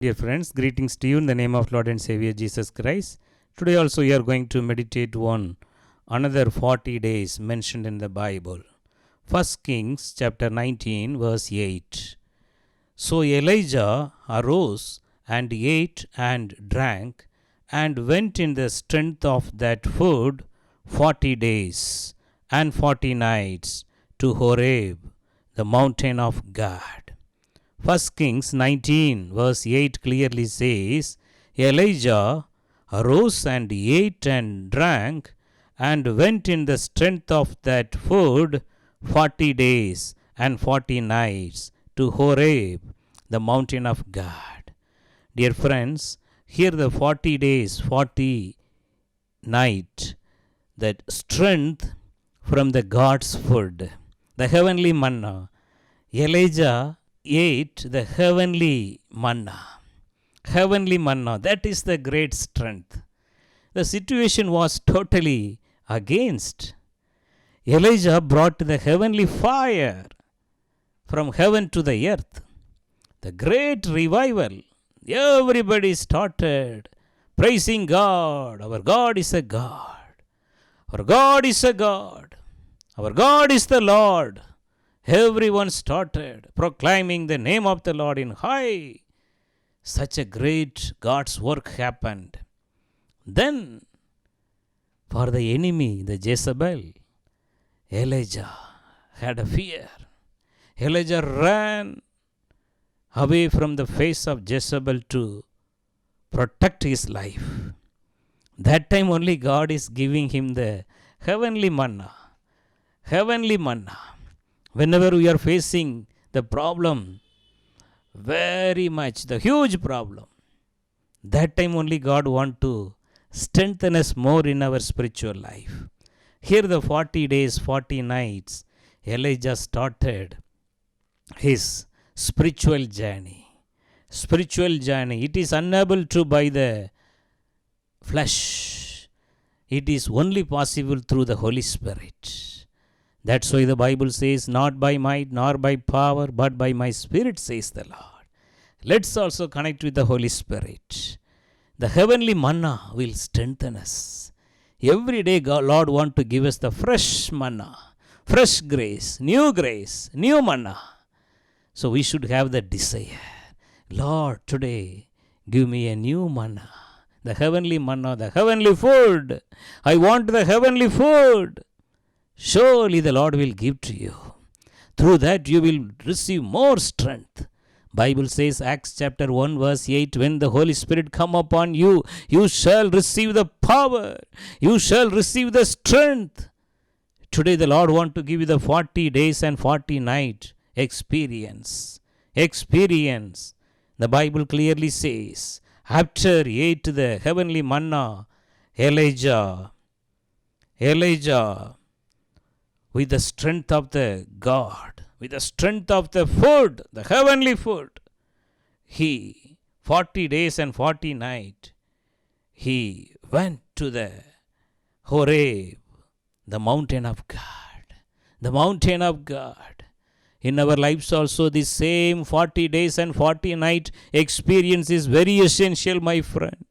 Dear friends, greetings to you in the name of Lord and Savior Jesus Christ. Today also we are going to meditate on another 40 days mentioned in the Bible. 1 Kings chapter 19 verse 8. So Elijah arose and ate and drank and went in the strength of that food 40 days and 40 nights to Horeb, the mountain of God. 1 Kings 19 verse 8 clearly says, Elijah arose and ate and drank and went in the strength of that food 40 days and 40 nights to Horeb, the mountain of God. Dear friends, here the 40 days, 40 night, that strength from the God's food, the heavenly manna. Elijah ate the heavenly manna. Heavenly manna, that is the great strength. The situation was totally against. Elijah brought the heavenly fire from heaven to the earth. The great revival. Everybody started praising God. Our God is a God. Our God is a God. Our God is the Lord. Everyone started proclaiming the name of the Lord in high. Such a great God's work happened. Then, for the enemy, the Jezebel, Elijah had a fear. Elijah ran away from the face of Jezebel to protect his life. That time only God is giving him the heavenly manna. Heavenly manna. Whenever we are facing the problem, very much, the huge problem, that time only God wants to strengthen us more in our spiritual life. Here the 40 days, 40 nights, Elijah started his spiritual journey. Spiritual journey. It is unable to by the flesh. It is only possible through the Holy Spirit. That's why the Bible says, not by might nor by power, but by my Spirit, says the Lord. Let's also connect with the Holy Spirit. The heavenly manna will strengthen us. Every day, God, Lord wants to give us the fresh manna, fresh grace, new manna. So we should have the desire. Lord, today, give me a new manna. The heavenly manna, the heavenly food. I want the heavenly food. Surely the Lord will give to you. Through that you will receive more strength. Bible says, Acts chapter 1 verse 8, when the Holy Spirit come upon you, you shall receive the power. You shall receive the strength. Today the Lord want to give you the 40 days and 40 night experience. Experience. The Bible clearly says, after he ate the heavenly manna, Elijah, with the strength of the God, with the strength of the food, the heavenly food, he, 40 days and 40 nights, he went to the Horeb, the mountain of God. The mountain of God. In our lives also, the same 40 days and 40 nights experience is very essential, my friend.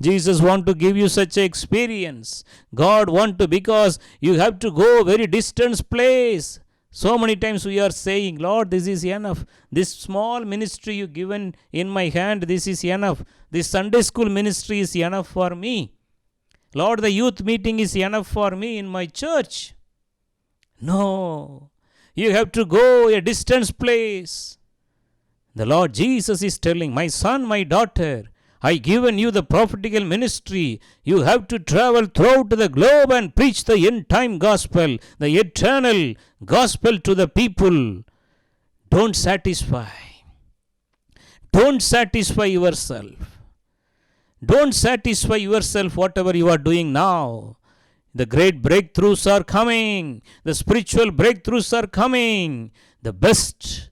Jesus want to give you such an experience. God want to, because you have to go very distant place. So many times we are saying, Lord, this is enough. This small ministry you given in my hand, this is enough. This Sunday school ministry is enough for me. Lord, the youth meeting is enough for me in my church. No. You have to go a distant place. The Lord Jesus is telling, my son, my daughter, I given you the prophetical ministry. You have to travel throughout the globe and preach the end time gospel, the eternal gospel to the people. Don't satisfy. Don't satisfy yourself. Don't satisfy yourself whatever you are doing now. The great breakthroughs are coming. The spiritual breakthroughs are coming. The best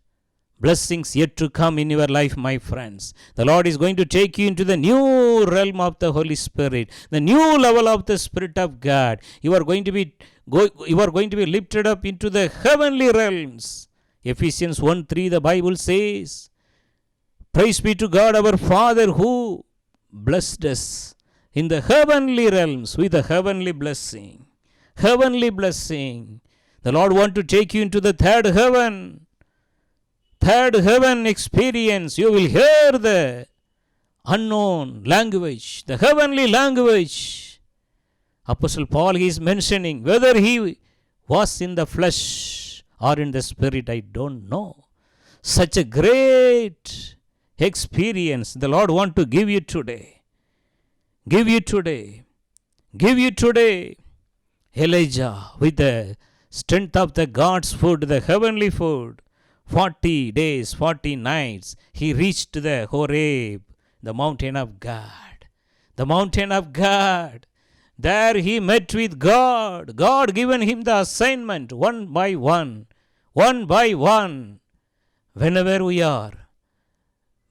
blessings yet to come in your life, my friends. The Lord is going to take you into the new realm of the Holy Spirit, the new level of the Spirit of God. You are going to be lifted up into the heavenly realms. Ephesians 1:3, the Bible says, Praise be to God, our Father, who blessed us in the heavenly realms with a heavenly blessing. Heavenly blessing. The Lord wants to take you into the third heaven. Third heaven experience. You will hear the unknown language, the heavenly language. Apostle Paul is mentioning whether he was in the flesh or in the spirit, I don't know. Such a great experience the Lord wants to give you today. Give you today. Give you today. Elijah, with the strength of the God's food, the heavenly food, 40 days, 40 nights, he reached the Horeb, the mountain of God. The mountain of God. There he met with God. God given him the assignment one by one. One by one. Whenever we are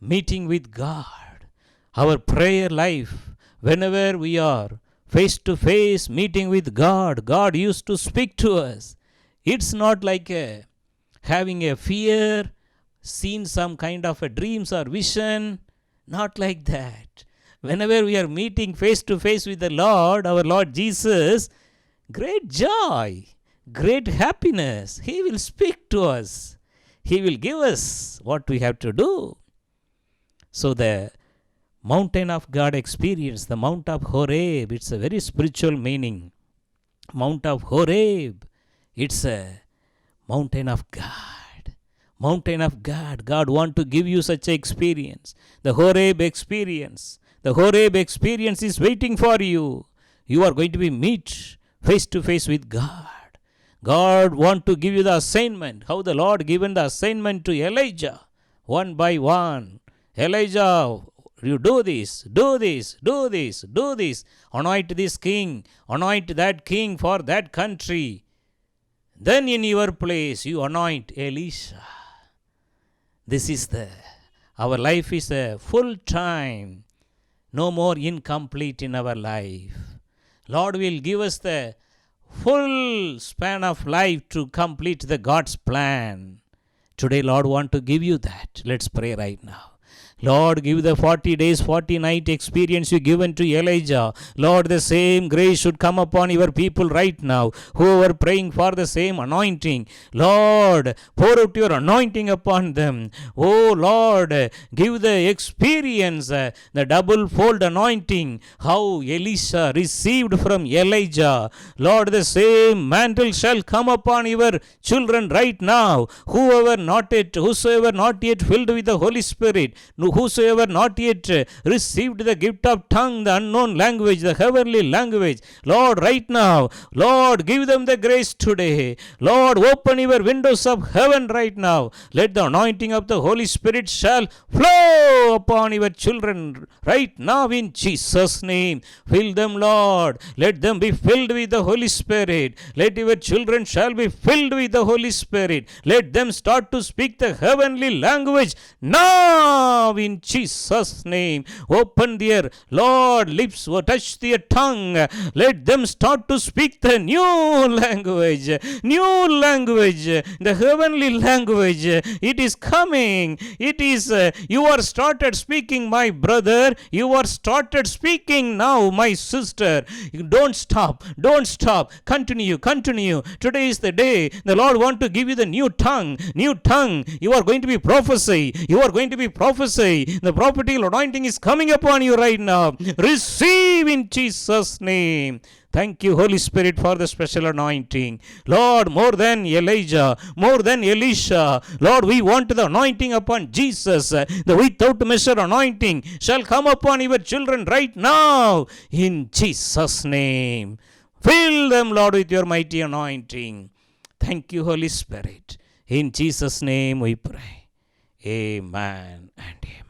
meeting with God, our prayer life, whenever we are face to face meeting with God, God used to speak to us. It's not like having a fear, seen some kind of a dreams or vision. Not like that. Whenever we are meeting face to face with the Lord, our Lord Jesus, great joy, great happiness. He will speak to us. He will give us what we have to do. So the mountain of God experience, the Mount of Horeb, it's a very spiritual meaning. Mount of Horeb, it's a mountain of God. Mountain of God. God wants to give you such an experience. The Horeb experience. The Horeb experience is waiting for you. You are going to be meet face to face with God. God wants to give you the assignment. How the Lord given the assignment to Elijah. One by one. Elijah, you do this, do this, do this, do this. Anoint this king. Anoint that king for that country. Then in your place you anoint Elisha. This is our life is a full time. No more incomplete in our life. Lord will give us the full span of life to complete the God's plan. Today Lord want to give you that. Let's pray right now. Lord, give the 40 days, 40 night experience you given to Elijah. Lord, the same grace should come upon your people right now, who are praying for the same anointing. Lord, pour out your anointing upon them. Oh Lord, give the experience, the double fold anointing, how Elisha received from Elijah. Lord, the same mantle shall come upon your children right now. Whosoever not yet filled with the Holy Spirit, whosoever not yet received the gift of tongue, the unknown language, the heavenly language, Lord, right now, Lord, give them the grace today. Lord, open your windows of heaven right now. Let the anointing of the Holy Spirit shall flow upon your children right now in Jesus' name. Fill them, Lord. Let them be filled with the Holy Spirit. Let your children shall be filled with the Holy Spirit. Let them start to speak the heavenly language now in Jesus' name. Open their, Lord, lips, touch their tongue. Let them start to speak the new language, the heavenly language. It is coming. It is, you are started speaking, my brother. You are started speaking now, my sister. Don't stop. Continue. Today is the day the Lord want to give you the new tongue. You are going to be prophecy. The prophetical anointing is coming upon you right now. Receive in Jesus' name. Thank you, Holy Spirit, for the special anointing. Lord, more than Elijah, more than Elisha, Lord, we want the anointing upon Jesus. The without measure anointing shall come upon your children right now. In Jesus' name. Fill them, Lord, with your mighty anointing. Thank you, Holy Spirit. In Jesus' name we pray. Amen and amen.